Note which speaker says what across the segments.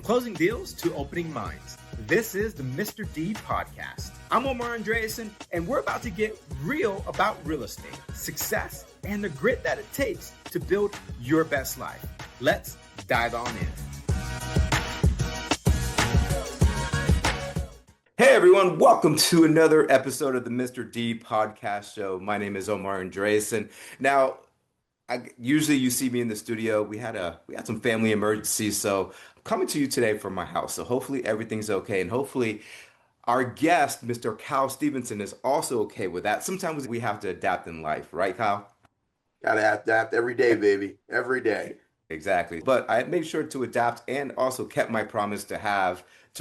Speaker 1: closing deals to opening minds. This is the Mr. D podcast. I'm Omar Andreasen, and we're about to get real about real estate, success, and the grit that it takes to build your best life. Let's dive on in. Hey everyone, welcome to another episode of the Mr. D podcast show. My name is Omar Andreasen. Now, usually you see me in the studio. We had some family emergencies, so I'm coming to you today from my house. So hopefully everything's okay, and hopefully our guest, Mr. Kyle Stephenson, is also okay with that. Sometimes we have to adapt in life, right, Kyle?
Speaker 2: Gotta adapt every day, baby. Every day.
Speaker 1: Exactly. But I made sure to adapt and also kept my promise to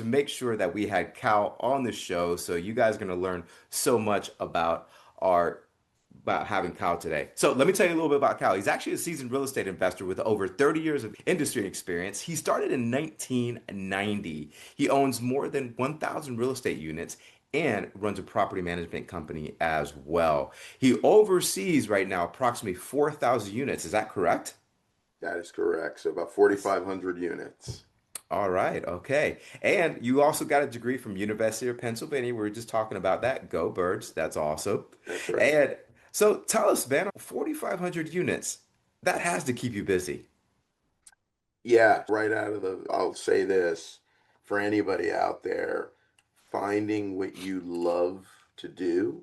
Speaker 1: make sure that we had Cal on the show. So you guys are going to learn so much about having Cal today. So let me tell you a little bit about Cal. He's actually a seasoned real estate investor with over 30 years of industry experience. He started in 1990. He owns more than 1,000 real estate units and runs a property management company as well. He oversees right now approximately 4,000 units. Is that correct?
Speaker 2: That is correct. So about 4,500 units.
Speaker 1: All right. Okay. And you also got a degree from University of Pennsylvania. We were just talking about that. Go Birds. That's awesome.
Speaker 2: That's right.
Speaker 1: And so tell us, man, 4,500 units, that has to keep you busy.
Speaker 2: Yeah, I'll say this for anybody out there, finding what you love to do,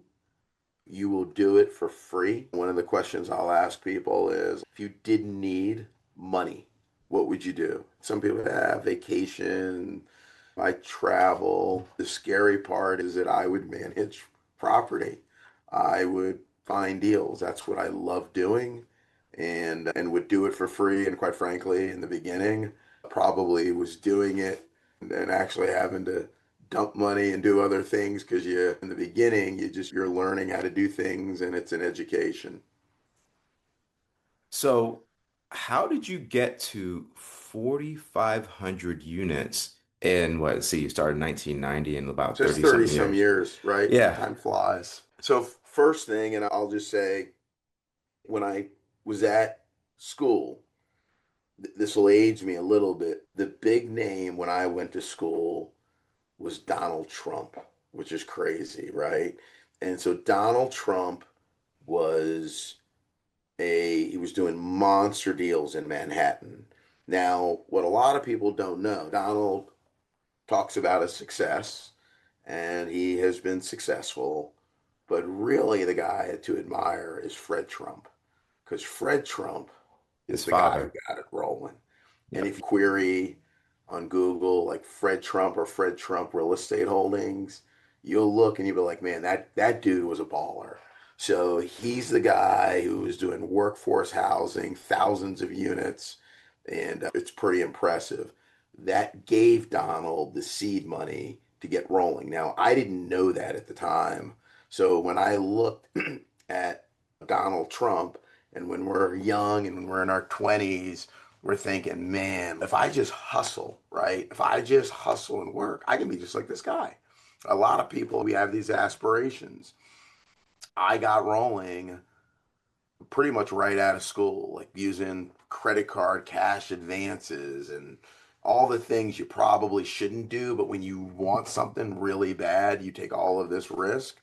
Speaker 2: you will do it for free. One of the questions I'll ask people is, if you didn't need money, what would you do? Some people have vacation, I travel. The scary part is that I would manage property. I would find deals. That's what I love doing, and would do it for free. And quite frankly, in the beginning, probably was doing it and actually having to dump money and do other things because in the beginning, you're learning how to do things, and it's an education.
Speaker 1: So how did you get to 4,500 units in you started in 1990 and about
Speaker 2: Just
Speaker 1: 30
Speaker 2: 30
Speaker 1: something
Speaker 2: some
Speaker 1: years.
Speaker 2: years, right?
Speaker 1: Yeah.
Speaker 2: Time flies. So first thing, and I'll just say, when I was at school, this will age me a little bit. The big name when I went to school was Donald Trump, which is crazy, right? And so Donald Trump was he was doing monster deals in Manhattan. Now, what a lot of people don't know, Donald talks about his success, and he has been successful, but really the guy to admire is Fred Trump, because Fred Trump is
Speaker 1: His
Speaker 2: the guy who
Speaker 1: father.
Speaker 2: got it rolling. And
Speaker 1: Yep.
Speaker 2: if you query on Google like Fred Trump or Fred Trump real estate holdings, you'll look and you'll be like, man, that dude was a baller. So he's the guy who was doing workforce housing, thousands of units, and it's pretty impressive. That gave Donald the seed money to get rolling. Now, I didn't know that at the time. So when I looked at Donald Trump, and when we're young and when we're in our 20s, we're thinking, man, if I just hustle, right? If I just hustle and work, I can be just like this guy. A lot of people, we have these aspirations. I got rolling pretty much right out of school, like using credit card cash advances and all the things you probably shouldn't do. But when you want something really bad, you take all of this risk.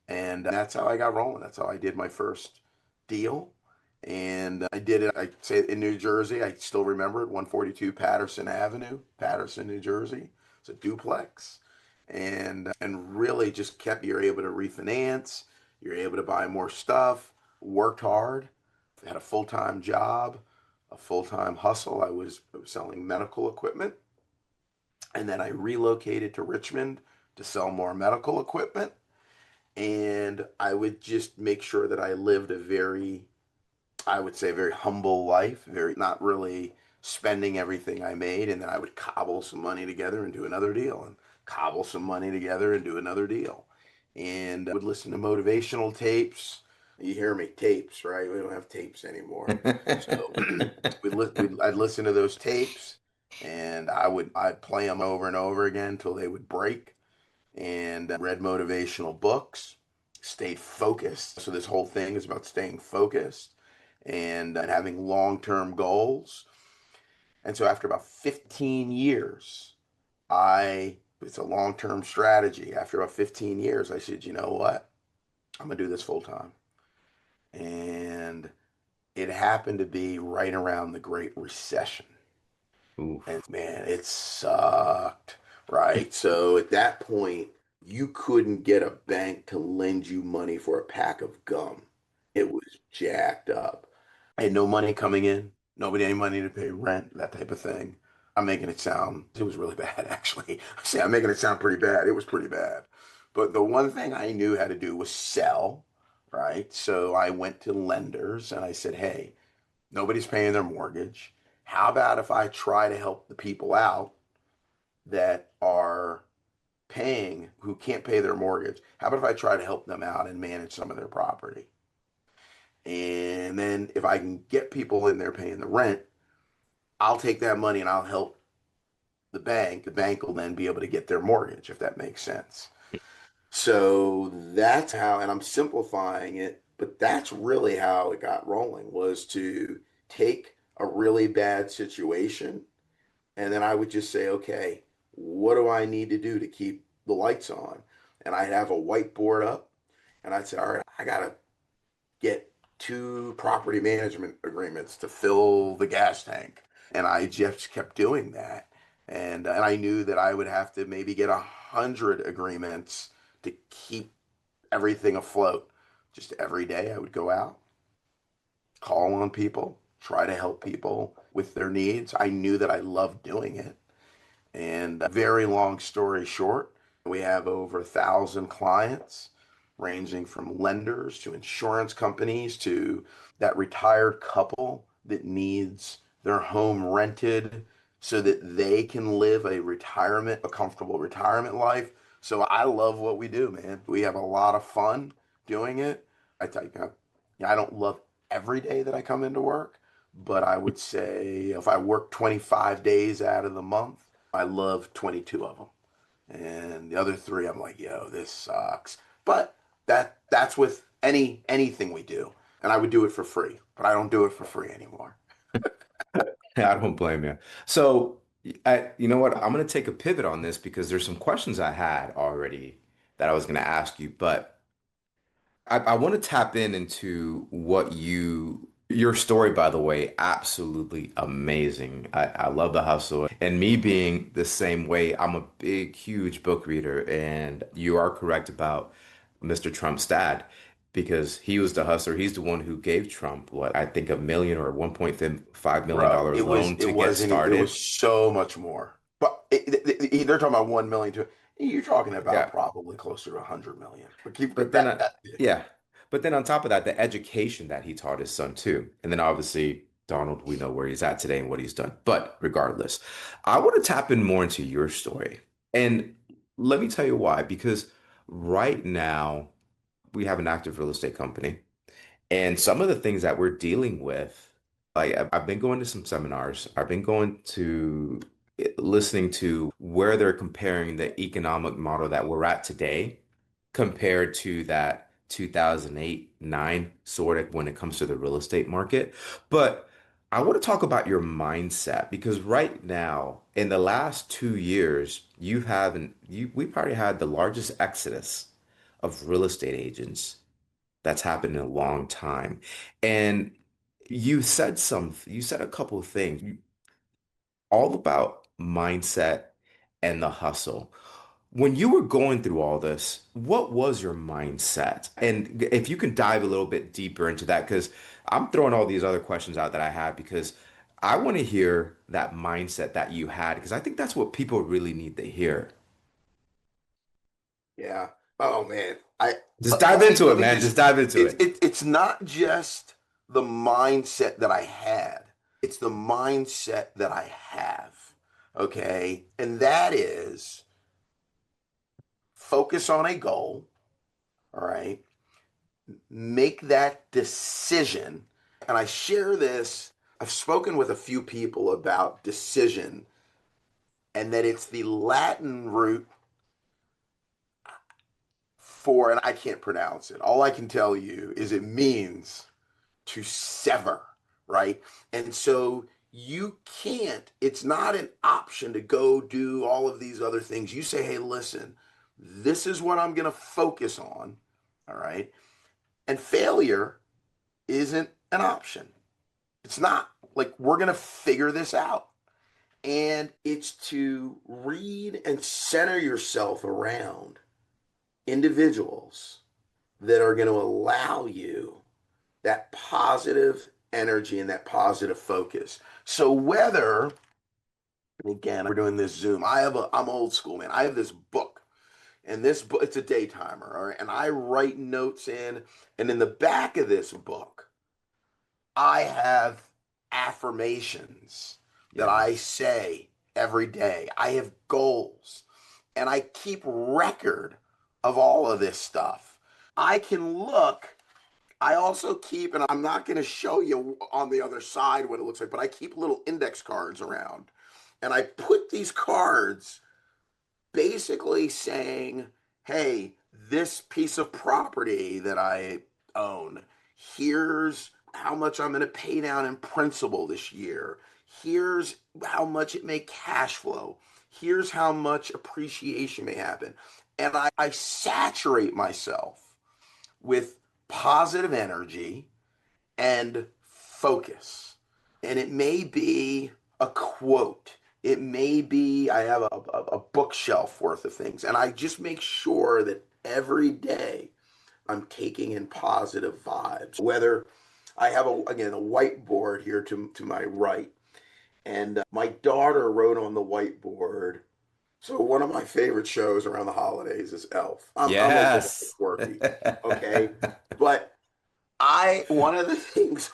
Speaker 2: And that's how I got rolling. That's how I did my first deal. And I did it, I say it in New Jersey. I still remember it, 142 Patterson Avenue, Patterson, New Jersey. It's a duplex. And really just you're able to refinance, you're able to buy more stuff, worked hard, had a full-time job, a full-time hustle. I was selling medical equipment. And then I relocated to Richmond to sell more medical equipment. And I would just make sure that I lived I would say, very humble life, very not really spending everything I made. And then I would cobble some money together and do another deal, and cobble some money together and do another deal. And I would listen to motivational tapes. You hear me, tapes, right? We don't have tapes anymore. So I'd listen to those tapes, and I'd play them over and over again until they would break. And read motivational books, stayed focused. So this whole thing is about staying focused and having long-term goals. And so after about 15 years, it's a long-term strategy. After about 15 years, I said, you know what? I'm gonna do this full time. And it happened to be right around the Great Recession. And
Speaker 1: Oof.
Speaker 2: man, it sucked, right? So at that point, you couldn't get a bank to lend you money for a pack of gum. It was jacked up. I had no money coming in, nobody had any money to pay rent, that type of thing. I'm making it sound, it was really bad, actually. See, I'm making it sound pretty bad. It was pretty bad. But the one thing I knew how to do was sell, right? So I went to lenders and I said, hey, nobody's paying their mortgage. How about if I try to help the people out that are paying, who can't pay their mortgage? How about if I try to help them out and manage some of their property? And then if I can get people in there paying the rent, I'll take that money and I'll help the bank. The bank will then be able to get their mortgage, if that makes sense. So that's how, and I'm simplifying it, but that's really how it got rolling, was to take a really bad situation. And then I would just say, okay, what do I need to do to keep the lights on? And I'd have a whiteboard up and I'd say, all right, I got to get two property management agreements to fill the gas tank. And I just kept doing that. And I knew that I would have to maybe get 100 agreements to keep everything afloat. Just every day I would go out, call on people, try to help people with their needs. I knew that I loved doing it. And very long story short, we have over 1,000 clients, ranging from lenders to insurance companies to that retired couple that needs their home rented so that they can live a comfortable retirement life. So I love what we do, man. We have a lot of fun doing it. I tell you, I don't love every day that I come into work, but I would say if I work 25 days out of the month, I love 22 of them. And the other three, I'm like, yo, this sucks. But that's with anything we do. And I would do it for free, but I don't do it for free anymore.
Speaker 1: I don't blame you. So, you know what? I'm going to take a pivot on this because there's some questions I had already that I was going to ask you, but I want to tap into your story, by the way, absolutely amazing. I love the hustle. And me being the same way, I'm a big, huge book reader. And you are correct about Mr. Trump's dad because he was the hustler. He's the one who gave Trump, what, I think a million or $1.5 million
Speaker 2: Bro,
Speaker 1: dollar loan
Speaker 2: it
Speaker 1: to get
Speaker 2: wasn't, it was
Speaker 1: started.
Speaker 2: so much more. But they're talking about 1 million to, you're talking about
Speaker 1: Yeah.
Speaker 2: probably closer to 100 million. But keep
Speaker 1: But then, yeah. But then on top of that, the education that he taught his son too. And then obviously, Donald, we know where he's at today and what he's done. But regardless, I want to tap in more into your story. And let me tell you why. Because right now, we have an active real estate company. And some of the things that we're dealing with, like I've been going to some seminars, I've been going to listening to where they're comparing the economic model that we're at today compared to that 2008, 9 sort of when it comes to the real estate market. But I want to talk about your mindset because right now, in the last 2 years, we probably had the largest exodus of real estate agents that's happened in a long time. And you said a couple of things all about mindset and the hustle. When you were going through all this, what was your mindset? And if you can dive a little bit deeper into that, because I'm throwing all these other questions out that I had because I want to hear that mindset that you had, because I think that's what people really need to hear.
Speaker 2: Yeah. Oh man.
Speaker 1: Just dive into it, man. Just dive into it.
Speaker 2: It's not just the mindset that I had. It's the mindset that I have. Okay? And that is focus on a goal, all right? Make that decision. And I share this, I've spoken with a few people about decision and that it's the Latin root for, and I can't pronounce it. All I can tell you is it means to sever, right? And so you can't, it's not an option to go do all of these other things. You say, hey, listen, this is what I'm going to focus on. All right. And failure isn't an option. It's not. Like, we're going to figure this out. And it's to read and center yourself around individuals that are going to allow you that positive energy and that positive focus. So whether, again, we're doing this Zoom, I'm old school, man. I have this book, and this book, it's a day timer, all right? And I write notes in, and in the back of this book, I have affirmations that I
Speaker 1: Yes.
Speaker 2: say every day. I have goals, and I keep record of all of this stuff. I can look. I also keep, and I'm not going to show you on the other side what it looks like, but I keep little index cards around. And I put these cards basically saying, hey, this piece of property that I own, here's how much I'm going to pay down in principal this year. Here's how much it may cash flow. Here's how much appreciation may happen. And I saturate myself with positive energy and focus. And it may be a quote. It may be I have a bookshelf worth of things. And I just make sure that every day I'm taking in positive vibes. Whether I have, again, a whiteboard here to my right. And my daughter wrote on the whiteboard. So one of my favorite shows around the holidays is Elf. I'm a little bit
Speaker 1: Yes.
Speaker 2: quirky, okay? But one of the things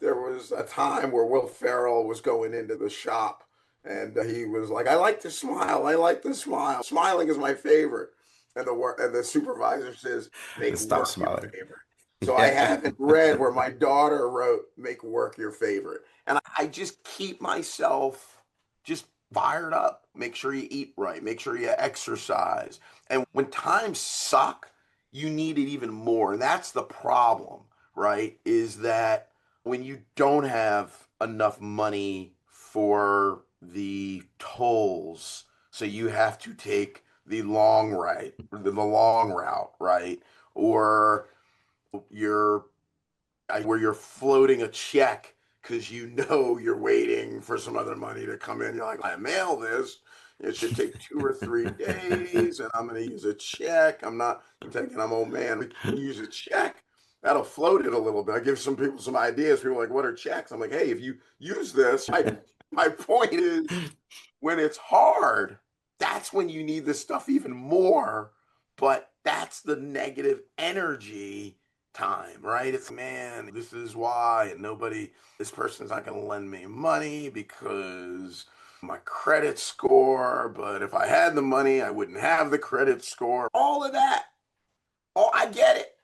Speaker 2: there was a time where Will Ferrell was going into the shop and he was like, I like to smile. I like to smile. Smiling is my favorite. And the supervisor says, make
Speaker 1: Stop
Speaker 2: work your
Speaker 1: smiling.
Speaker 2: favorite. So I
Speaker 1: Yeah.
Speaker 2: haven't read where my daughter wrote, make work your favorite. And I just keep myself just fired up. Make sure you eat right. Make sure you exercise. And when times suck, you need it even more. And that's the problem, right? Is that when you don't have enough money for the tolls, so you have to take the long route, right? Or you're where you're floating a check because you know you're waiting for some other money to come in. You're like, I mail this. It should take 2 or 3 days, and I'm going to use a check. I'm thinking, oh man, we can use a check. That'll float it a little bit. I give some people some ideas. People are like, what are checks? I'm like, hey, if you use this, my point is when it's hard, that's when you need this stuff even more. But that's the negative energy time, right? It's, man, this is why, and this person's not going to lend me money because my credit score, but if I had the money, I wouldn't have the credit score. All of that. Oh, I get it.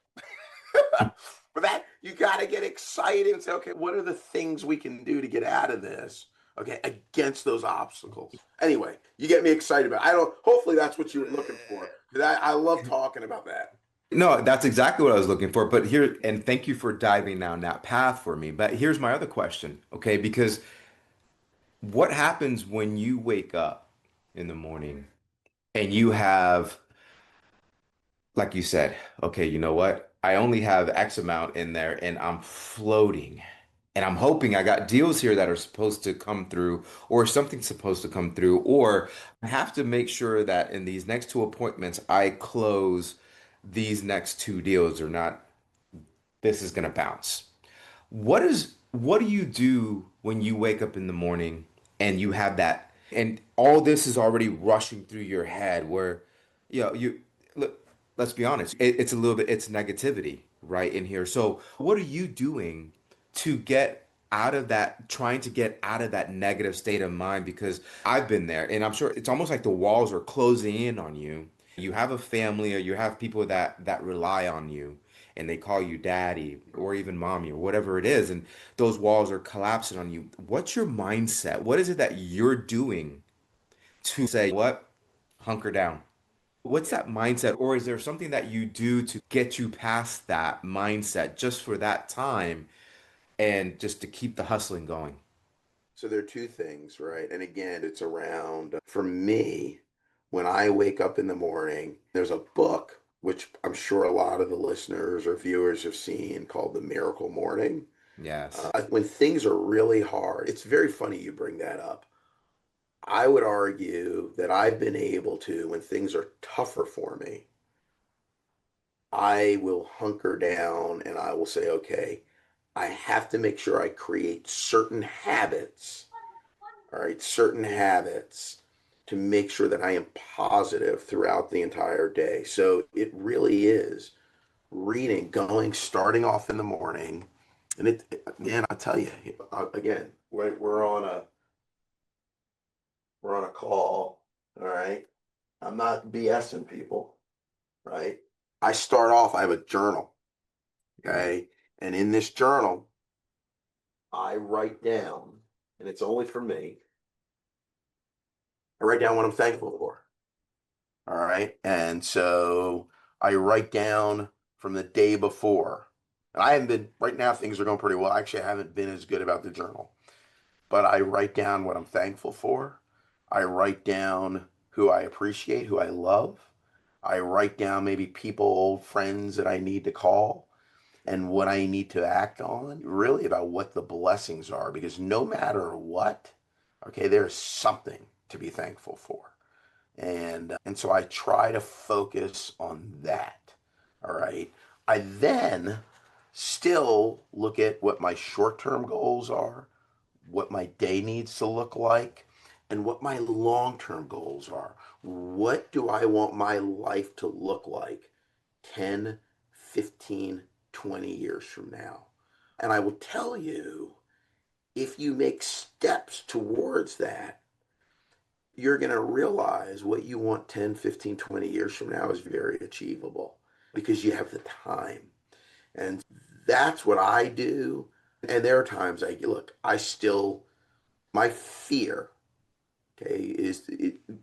Speaker 2: But that, you got to get excited and say, okay, what are the things we can do to get out of this? Okay, against those obstacles. Anyway, you get me excited about it. I don't, hopefully that's what you were looking for. Because I love talking about that.
Speaker 1: No, that's exactly what I was looking for. But here, and thank you for diving down that path for me. But here's my other question, okay? Because what happens when you wake up in the morning and you have, like you said, okay, you know what? I only have X amount in there and I'm floating. And I'm hoping I got deals here that are supposed to come through, or something's supposed to come through, or I have to make sure that in these next two appointments, I close these next two deals or not, this is going to bounce. What do you do when you wake up in the morning and you have that and all this is already rushing through your head where you look, let's be honest, it's a little bit it's negativity right in here. So what are you doing to get out of that, trying to get out of that negative state of mind? Because I've been there and I'm sure it's almost like the walls are closing in on you. You have a family or you have people that rely on you and they call you daddy or even mommy or whatever it is, and those walls are collapsing on you. What's your mindset? What is it that you're doing to say, what, hunker down? What's
Speaker 2: Yeah.
Speaker 1: that mindset? Or is there something that you do to get you past that mindset just for that time and just to keep the hustling going?
Speaker 2: So there are two things, right? And again, it's around, for me, when I wake up in the morning, there's a book, which I'm sure a lot of the listeners or viewers have seen, called The Miracle Morning.
Speaker 1: Yes.
Speaker 2: When things are really hard, it's very funny you bring that up. I would argue that I've been able to, when things are tougher for me, I will hunker down and I will say, okay, I have to make sure I create certain habits, all right, certain habits to make sure that I am positive throughout the entire day. So it really is reading, going, starting off in the morning. And again, I'll tell you, again, we're on a call, all right? I'm not BSing people, right? I start off, I have a journal, okay? And in this journal, I write down, and it's only for me, I write down what I'm thankful for. All right. And so I write down from the day before. And I haven't been, right now, things are going pretty well. Actually, I haven't been as good about the journal, but I write down what I'm thankful for. I write down who I appreciate, who I love. I write down maybe people, old friends that I need to call and what I need to act on, really about what the blessings are, because no matter what, okay, there's something to be thankful for. And so I try to focus on that. All right. I then still look at what my short-term goals are, what my day needs to look like, and what my long-term goals are. What do I want my life to look like 10, 15, 20 years from now? And I will tell you, if you make steps towards that, you're going to realize what you want 10, 15, 20 years from now is very achievable because you have the time. And that's what I do. And there are times look, my fear, okay,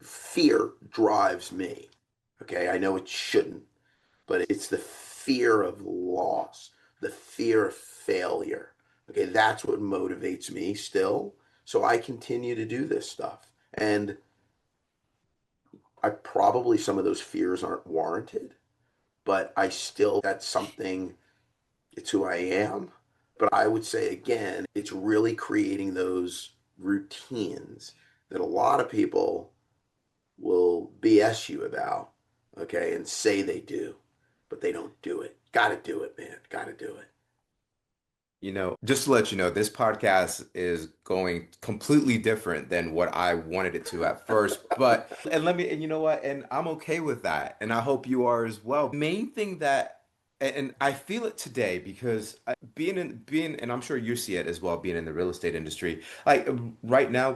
Speaker 2: fear drives me. Okay. I know it shouldn't, but it's the fear of loss, the fear of failure. Okay. That's what motivates me still. So I continue to do this stuff. And some of those fears aren't warranted, but that's something, it's who I am. But I would say again, it's really creating those routines that a lot of people will BS you about, okay, and say they do, but they don't do it. Got to do it, man. Got to do it.
Speaker 1: Just to let you know, this podcast is going completely different than what I wanted it to at first. And you know what? And I'm okay with that. And I hope you are as well. Main thing and I feel it today because and I'm sure you see it as well, being in the real estate industry. Like right now,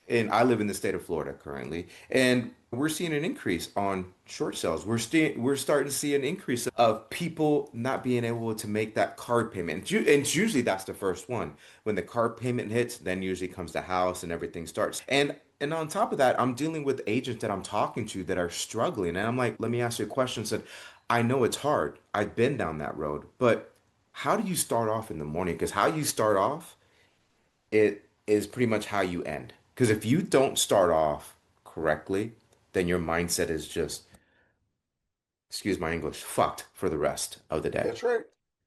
Speaker 1: and I live in the state of Florida currently, and we're seeing an increase on short sales. We're starting to see an increase of people not being able to make that card payment. And usually that's the first one. When the card payment hits, then usually comes the house and everything starts. And on top of that, I'm dealing with agents that I'm talking to that are struggling. And I'm like, let me ask you a question. I said, I know it's hard. I've been down that road, but how do you start off in the morning? Because how you start off, it is pretty much how you end. Because if you don't start off correctly, then your mindset is just, excuse my English, fucked for the rest of the day.
Speaker 2: That's right.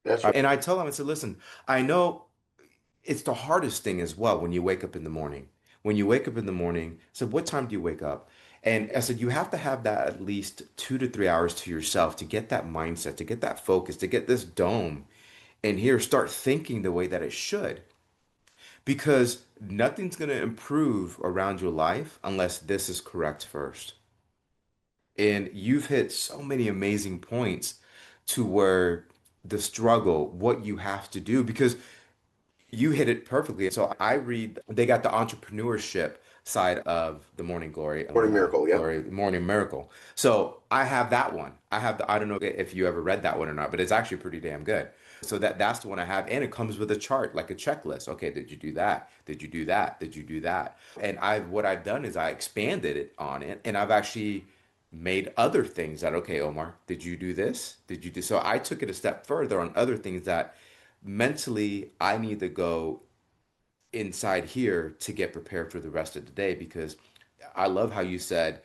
Speaker 2: That's right.
Speaker 1: And I tell them, I said, listen, I know it's the hardest thing as well when you wake up in the morning. When you wake up in the morning, I said, what time do you wake up? And I said, you have to have that at least 2 to 3 hours to yourself to get that mindset, to get that focus, to get this dome. And here, start thinking the way that it should. Because nothing's going to improve around your life unless this is correct first. And you've hit so many amazing points to where the struggle, what you have to do, because you hit it perfectly. So I read, they got the entrepreneurship side of the
Speaker 2: Morning miracle. Yep.
Speaker 1: Morning Miracle. So I have that one. I don't know if you ever read that one or not, but it's actually pretty damn good. So that's the one I have, and it comes with a chart, like a checklist. Okay, did you do that? Did you do that? Did you do that? And what I've done is I expanded it on it, and I've actually made other things that, okay, Omar, did you do this? Did you do so? I took it a step further on other things that mentally I need to go inside here to get prepared for the rest of the day because I love how you said,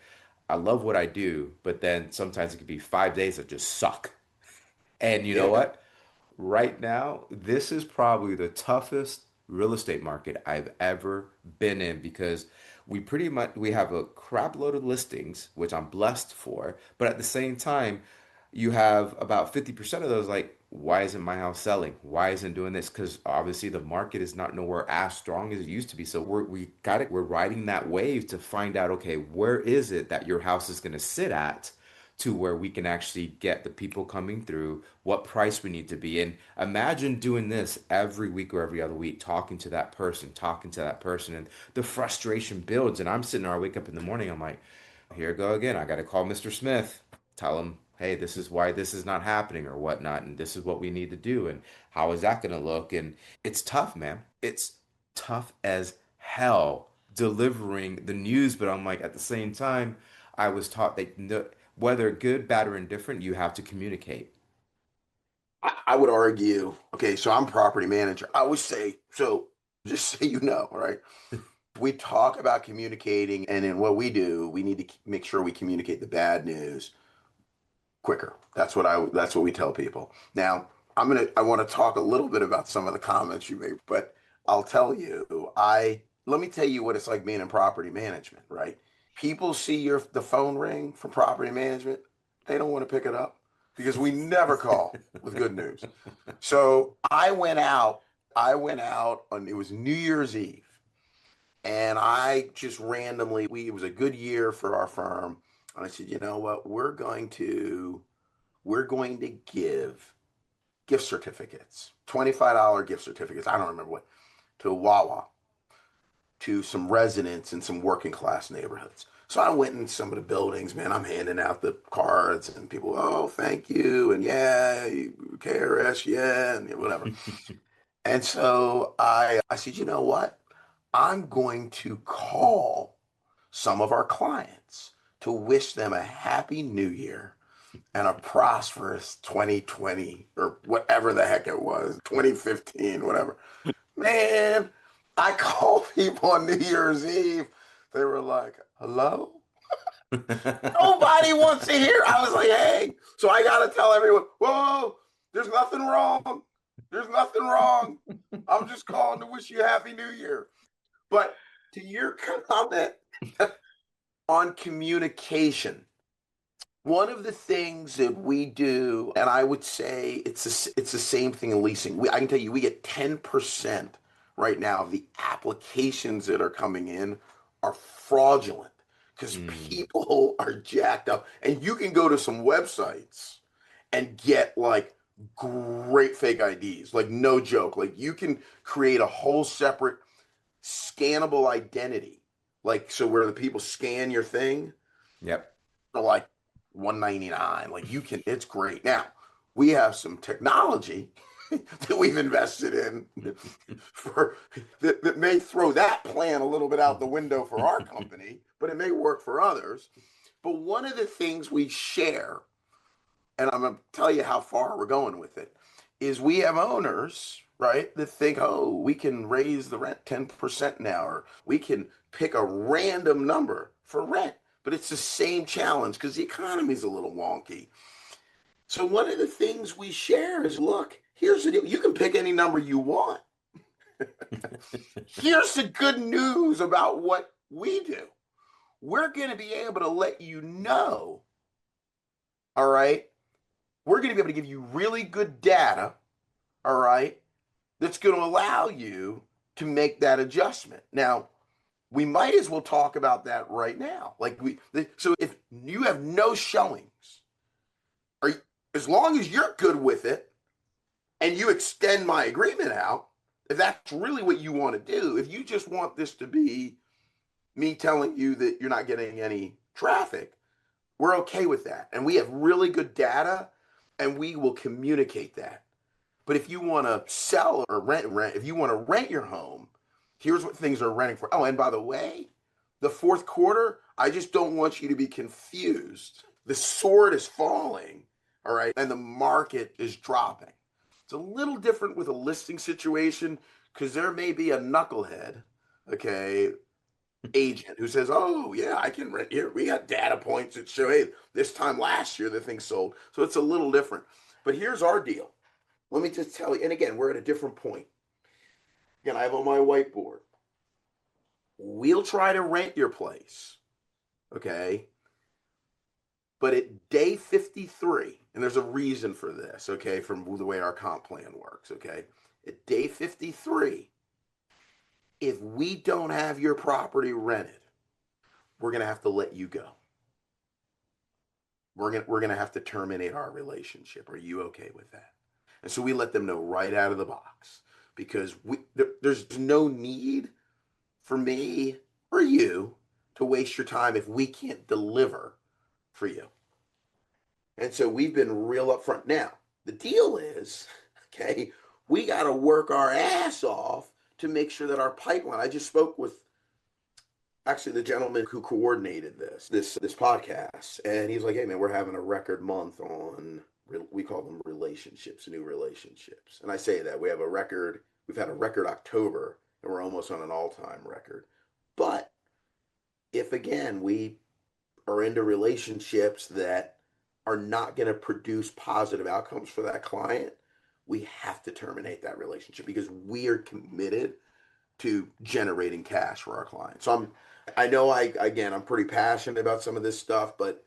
Speaker 1: I love what I do, but then sometimes it could be 5 days that just suck. And you know
Speaker 2: Yeah.
Speaker 1: what? Right now, this is probably the toughest real estate market I've ever been in because we have a crap load of listings, which I'm blessed for, but at the same time, you have about 50% of those like, why isn't my house selling? Why isn't doing this? Because obviously the market is not nowhere as strong as it used to be. So we got it. We're riding that wave to find out, okay, where is it that your house is going to sit at? To where we can actually get the people coming through, what price we need to be. And imagine doing this every week or every other week, talking to that person, and the frustration builds. And I'm sitting there, I wake up in the morning, I'm like, here I go again. I got to call Mr. Smith, tell him, hey, this is why this is not happening or whatnot, and this is what we need to do, and how is that going to look? And it's tough, man. It's tough as hell delivering the news, but I'm like, at the same time, I was taught that whether good, bad, or indifferent, you have to communicate.
Speaker 2: I would argue, okay, so I'm property manager. I would say, so just so you know, right? We talk about communicating, and in what we do, we need to make sure we communicate the bad news quicker. That's what we tell people. Now, I want to talk a little bit about some of the comments you made, but I'll tell you, I let me tell you what it's like being in property management, right? People see the phone ring from property management, they don't want to pick it up because we never call with good news. So I went out on it was New Year's Eve, and I just randomly it was a good year for our firm, and I said, you know what, we're going to give gift certificates, $25 gift certificates. I don't remember what, to Wawa, to some residents in some working class neighborhoods. So I went in some of the buildings, man. I'm handing out the cards and people, oh, thank you. And yeah, KRS, yeah, and whatever. And so I said, you know what? I'm going to call some of our clients to wish them a happy new year and a prosperous 2020 or whatever the heck it was, 2015, whatever. Man, I called people on New Year's Eve. They were like, hello? Nobody wants to hear. I was like, hey. So I got to tell everyone, whoa, there's nothing wrong. There's nothing wrong. I'm just calling to wish you a happy new year. But to your comment on communication, one of the things that we do, and I would say it's the same thing in leasing. I can tell you, we get 10% right now of the applications that are coming in are fraudulent because
Speaker 1: Mm,
Speaker 2: people are jacked up. And you can go to some websites and get like great fake IDs, like no joke. Like you can create a whole separate scannable identity, like so where the people scan your thing
Speaker 1: yep.
Speaker 2: for like 199. Like you can, it's great. Now we have some technology that we've invested in for that may throw that plan a little bit out the window for our company, but it may work for others. But one of the things we share, and I'm going to tell you how far we're going with it, is we have owners, right, that think, oh, we can raise the rent 10% now, or we can pick a random number for rent. But it's the same challenge because the economy is a little wonky. So one of the things we share is, look, here's the deal. You can pick any number you want. Here's the good news about what we do. We're going to be able to let you know, all right? We're going to be able to give you really good data, all right, that's going to allow you to make that adjustment. Now, we might as well talk about that right now. So if you have no showings, or as long as you're good with it and you extend my agreement out, if that's really what you want to do, if you just want this to be me telling you that you're not getting any traffic, we're okay with that. And we have really good data and we will communicate that. But if you want to sell or rent, if you want to rent your home, here's what things are renting for. Oh, and by the way, the fourth quarter, I just don't want you to be confused. The sword is falling, all right, and the market is dropping. It's a little different with a listing situation because there may be a knucklehead, okay, agent who says, "Oh yeah, I can rent here. We got data points that show, hey, this time last year the thing sold." So it's a little different. But here's our deal. Let me just tell you. And again, we're at a different point. Again, I have on my whiteboard. We'll try to rent your place, okay? But at day 53, and there's a reason for this, okay, from the way our comp plan works, okay? At day 53, if we don't have your property rented, we're going to have to let you go. We're gonna have to terminate our relationship. Are you okay with that? And so we let them know right out of the box because there's no need for me or you to waste your time if we can't deliver for you. And so we've been real upfront. Now, the deal is, okay, we got to work our ass off to make sure that our pipeline. I just spoke with actually the gentleman who coordinated this podcast, and he's like, "Hey man, we're having a record month on we call them relationships, new relationships." And I say that we have a record. We've had a record October, and we're almost on an all-time record. But if again we are into relationships that are not going to produce positive outcomes for that client, we have to terminate that relationship because we are committed to generating cash for our clients. So I know I'm pretty passionate about some of this stuff, but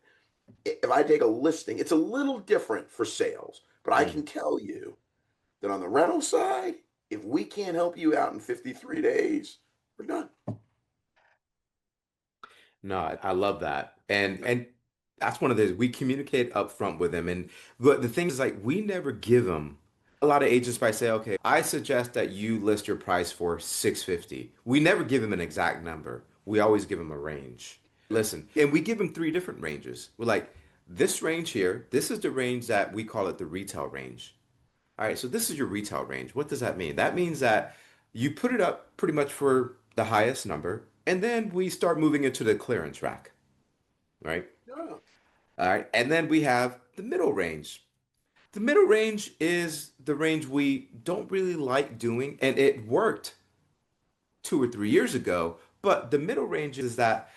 Speaker 2: if I take a listing, it's a little different for sales, but I
Speaker 1: Mm.
Speaker 2: can tell you that on the rental side, if we can't help you out in 53 days, we're done.
Speaker 1: No, I love that. And that's one of the we communicate up front with them. And but the thing is like we never give them a lot of agents might say, okay, I suggest that you list your price for 650. We never give them an exact number. We always give them a range. Listen, and we give them three different ranges. We're like, this range here, this is the range that we call it the retail range. All right, so this is your retail range. What does that mean? That means that you put it up pretty much for the highest number, and then we start moving into the clearance rack, right?
Speaker 2: No.
Speaker 1: All right, and then we have the middle range. The middle range is the range we don't really like doing, and it worked 2 or 3 years ago. But the middle range is that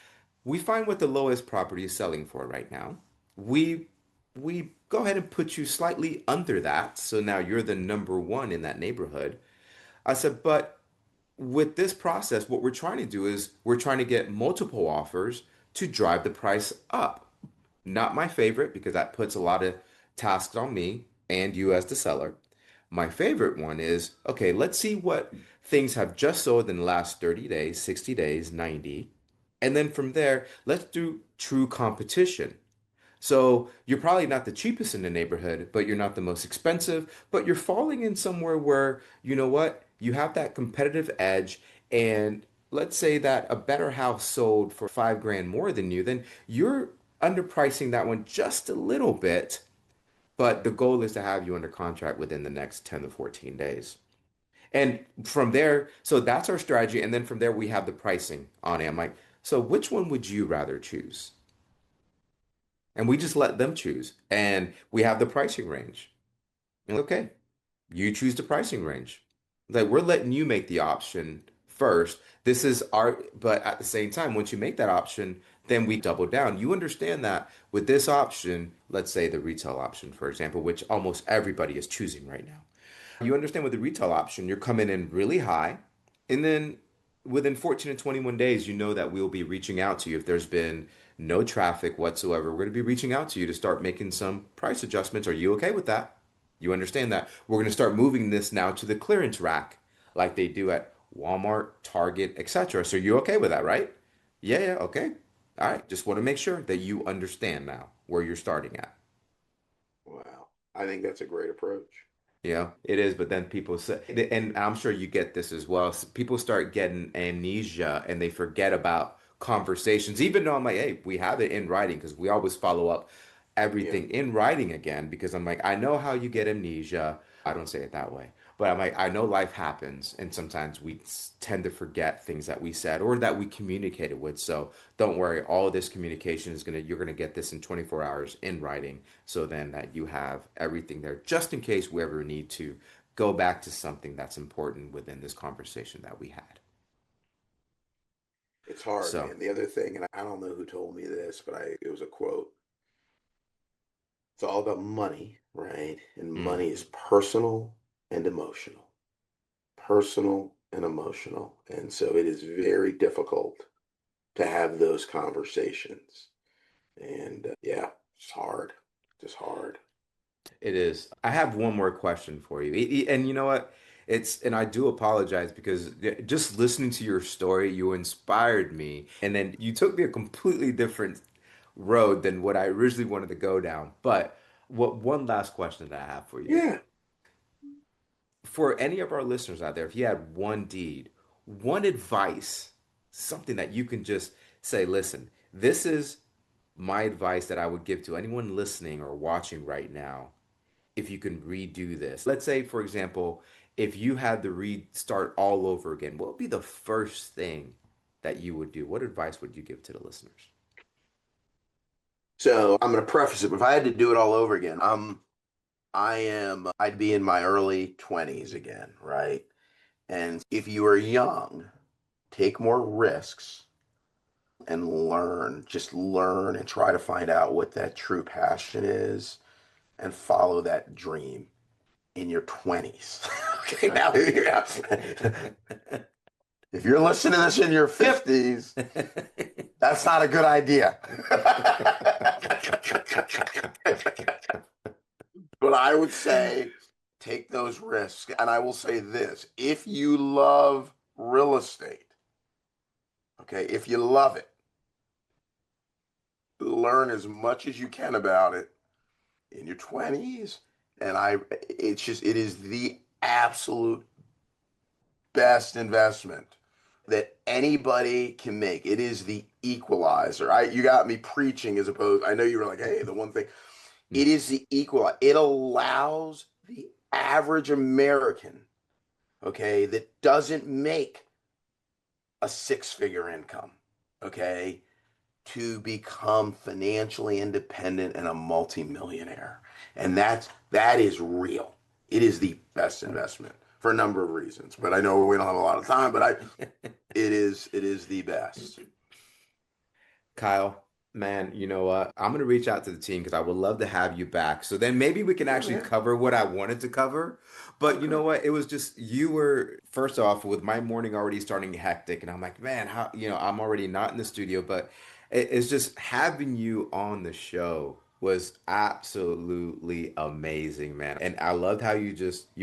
Speaker 1: we find what the lowest property is selling for right now. We we go ahead and put you slightly under that, so now you're the number one in that neighborhood. I said, but with this process, what we're trying to do is we're trying to get multiple offers to drive the price up. Not my favorite because that puts a lot of tasks on me and you as the seller. My favorite one is, okay, let's see what things have just sold in the last 30 days, 60 days, 90. And then from there, let's do true competition. So you're probably not the cheapest in the neighborhood, but you're not the most expensive, but you're falling in somewhere where, you know what, you have that competitive edge. And let's say that a better house sold for 5 grand more than you, then you're underpricing that one just a little bit. But the goal is to have you under contract within the next 10 to 14 days. And from there, so that's our strategy. And then from there, we have the pricing on it. I'm like, so which one would you rather choose? And we just let them choose. And we have the pricing range. And okay, you choose the pricing range. Like we're letting you make the option first. This is our, but at the same time, once you make that option, then we double down. You understand that with this option, let's say the retail option, for example, which almost everybody is choosing right now. You understand with the retail option, you're coming in really high, and then within 14 to 21 days, you know that we'll be reaching out to you if there's been no traffic whatsoever. We're going to be reaching out to you to start making some price adjustments. Are you okay with that? You understand that? We're going to start moving this now to the clearance rack like they do at Walmart, Target, etc. So you're okay with that, right? Yeah, yeah, okay. All right. Just want to make sure that you understand now where you're starting at.
Speaker 2: Wow. I think that's a great approach.
Speaker 1: Yeah, it is. But then people say, and I'm sure you get this as well. People start getting amnesia and they forget about conversations, even though I'm like, hey, we have it in writing because we always follow up
Speaker 2: Yeah.
Speaker 1: everything in writing again because I'm like, I know how you get amnesia. I don't say it that way, but I'm like, I know life happens and sometimes we tend to forget things that we said or that we communicated with. So don't worry, all this communication is you're gonna get this in 24 hours in writing so then that you have everything there just in case we ever need to go back to something that's important within this conversation that we had.
Speaker 2: It's hard,
Speaker 1: So,
Speaker 2: man. The other thing, and I don't know who told me this, but it was a quote. It's all about money, right? And
Speaker 1: mm,
Speaker 2: money is personal and emotional. Personal and emotional. And so it is very difficult to have those conversations. And yeah, it's hard. Just hard.
Speaker 1: it is. I have one more question for you. And you know what? And I do apologize because just listening to your story, you inspired me. And then you took me a completely different road than what I originally wanted to go down. But one last question that I have for you.
Speaker 2: Yeah.
Speaker 1: For any of our listeners out there, if you had one deed, one advice, something that you can just say, listen, this is my advice that I would give to anyone listening or watching right now if you can redo this. Let's say, for example, if you had to restart all over again, what would be the first thing that you would do? What advice would you give to the listeners?
Speaker 2: So I'm going to preface it. If I had to do it all over again, I'd be in my early 20s again, right? And if you are young, take more risks and learn, just learn and try to find out what that true passion is and follow that dream in your 20s. Okay, now yeah. If you're listening to this in your 50s, that's not a good idea. But I would say take those risks. And I will say this, if you love real estate, okay, if you love it, learn as much as you can about it in your 20s. And it is the absolute best investment that anybody can make. It is the equalizer. You got me preaching as opposed, I know you were like, hey, the one thing, it is the equalizer. It allows the average American, okay, that doesn't make a six-figure income, okay, to become financially independent and a multimillionaire. And that is real. It is the best investment for a number of reasons. But I know we don't have a lot of time, but it is the best.
Speaker 1: Kyle, man, you know what? I'm gonna reach out to the team because I would love to have you back. So then maybe we can
Speaker 2: Yeah,
Speaker 1: actually
Speaker 2: man.
Speaker 1: cover what I wanted to cover. But you
Speaker 2: Okay.
Speaker 1: know what? It was just you were first off with my morning already starting hectic, and I'm like, man, how I'm already not in the studio, but it's just having you on the show was absolutely amazing, man. And I loved how you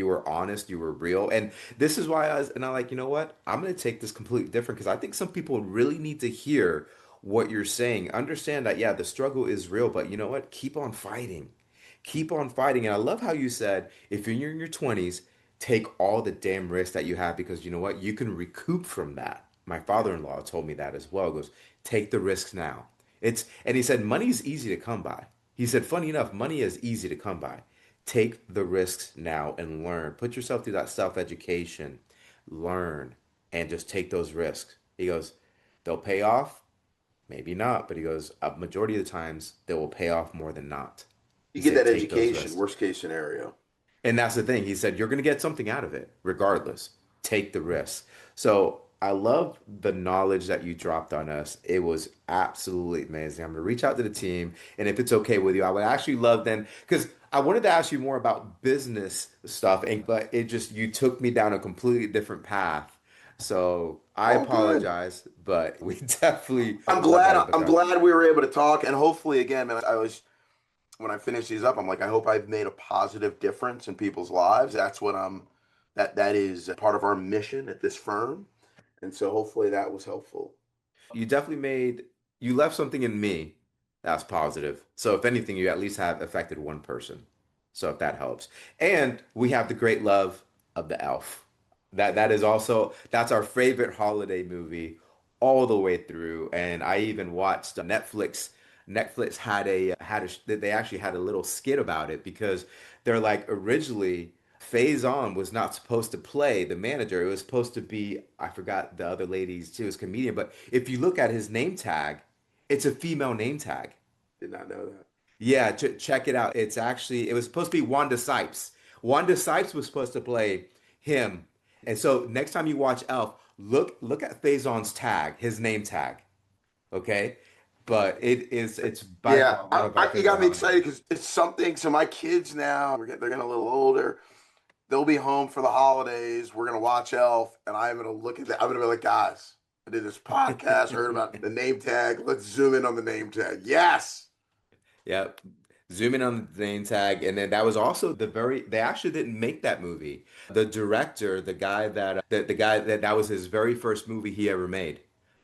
Speaker 1: were honest, you were real. And this is why I'm like, you know what? I'm gonna take this completely different because I think some people really need to hear what you're saying. Understand that, yeah, the struggle is real, but you know what? Keep on fighting. Keep on fighting. And I love how you said, if you're in your 20s, take all the damn risks that you have because you know what? You can recoup from that. My
Speaker 2: Yeah.
Speaker 1: father-in-law told me that as well. He goes, take the risks now. And he said, money is easy to come by. He said, funny enough, money is easy to come by. Take the risks now and learn. Put yourself through that self-education. Learn and just take those risks. He goes, they'll pay off. Maybe not, but he goes, a majority of the times they will pay off more than not.
Speaker 2: You
Speaker 1: He
Speaker 2: get
Speaker 1: said,
Speaker 2: that
Speaker 1: take those
Speaker 2: education,
Speaker 1: risks.
Speaker 2: worst case scenario.
Speaker 1: And that's the thing. He said, you're going to get something out of it, regardless. Take the risk. So I love the knowledge that you dropped on us. It was absolutely amazing. I'm going to reach out to the team. And if it's okay with you, I would actually love then, because I wanted to ask you more about business stuff, but it just, you took me down a completely different path. So I
Speaker 2: All good.
Speaker 1: apologize, but we definitely
Speaker 2: I'm
Speaker 1: love that
Speaker 2: glad
Speaker 1: in the
Speaker 2: I'm
Speaker 1: car.
Speaker 2: glad we were able to talk and hopefully again, man, I was when I finish these up, I'm like, I hope I've made a positive difference in people's lives. That's what that is part of our mission at this firm. And so hopefully that was helpful.
Speaker 1: You definitely you left something in me that's positive. So if anything, you at least have affected one person. So if that helps. And we have the great love of the elf. That is also that's our favorite holiday movie all the way through. And I even watched Netflix. Netflix they actually had a little skit about it because they're like originally Faison was not supposed to play the manager. It was supposed to be, I forgot the other lady's, she was a comedian, but if you look at his name tag, it's a female name tag.
Speaker 2: Did not know that.
Speaker 1: Yeah, check it out. It was supposed to be Wanda Sipes. Wanda Sykes was supposed to play him. And so next time you watch Elf, look at Faison's tag, his name tag. Okay? But it's by
Speaker 2: Yeah,
Speaker 1: far one of our
Speaker 2: you
Speaker 1: favorite
Speaker 2: got me
Speaker 1: holidays.
Speaker 2: excited because it's something. So my kids now, they're getting a little older. They'll be home for the holidays. We're gonna watch Elf, and I'm gonna look at that. I'm gonna be like, guys, I did this podcast, heard about the name tag. Let's zoom in on the name tag. Yes.
Speaker 1: Yep. Zoom in on the name tag. And then that was also they actually didn't make that movie. The director, the guy that was his very first movie he ever made.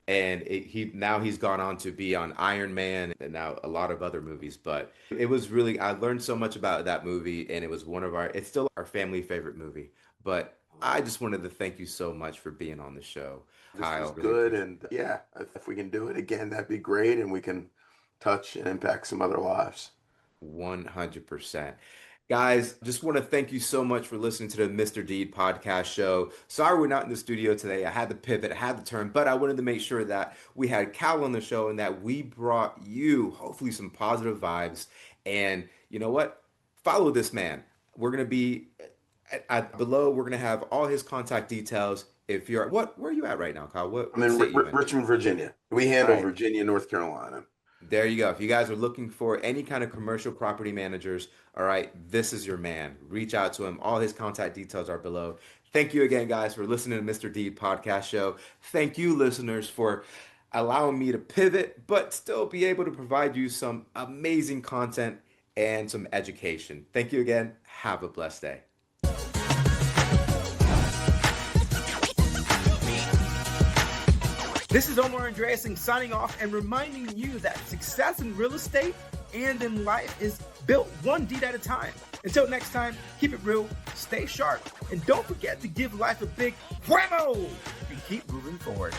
Speaker 1: And he's gone on to be on Iron Man and now a lot of other movies. But it was really, I learned so much about that movie, and it was it's still our family favorite movie. But I just wanted to thank you so much for being on the show,
Speaker 2: This was
Speaker 1: Kyle. Really
Speaker 2: good,
Speaker 1: appreciate
Speaker 2: and yeah, if we can do it again, that'd be great, and we can touch and impact some other lives.
Speaker 1: it. 100%. Guys, just want to thank you so much for listening to the Mr. Deed podcast show. Sorry we're not in the studio today. I had to pivot, I had to turn, but I wanted to make sure that we had Cal on the show and that we brought you hopefully some positive vibes. And you know what? Follow this man. We're going to be below. We're going to have all his contact details. If you're where are you at right now, Kyle?
Speaker 2: I'm
Speaker 1: What
Speaker 2: in
Speaker 1: state you in?
Speaker 2: Richmond, Virginia. We
Speaker 1: All
Speaker 2: handle
Speaker 1: right.
Speaker 2: Virginia, North Carolina.
Speaker 1: There you go. If you guys are looking for any kind of commercial property managers, all right, this is your man. Reach out to him. All his contact details are below. Thank you again, guys, for listening to Mr. D podcast show. Thank you, listeners, for allowing me to pivot, but still be able to provide you some amazing content and some education. Thank you again. Have a blessed day.
Speaker 3: This is Omar Andreasen signing off and reminding you that success in real estate and in life is built one deed at a time. Until next time, keep it real, stay sharp, and don't forget to give life a big whammo and keep moving forward.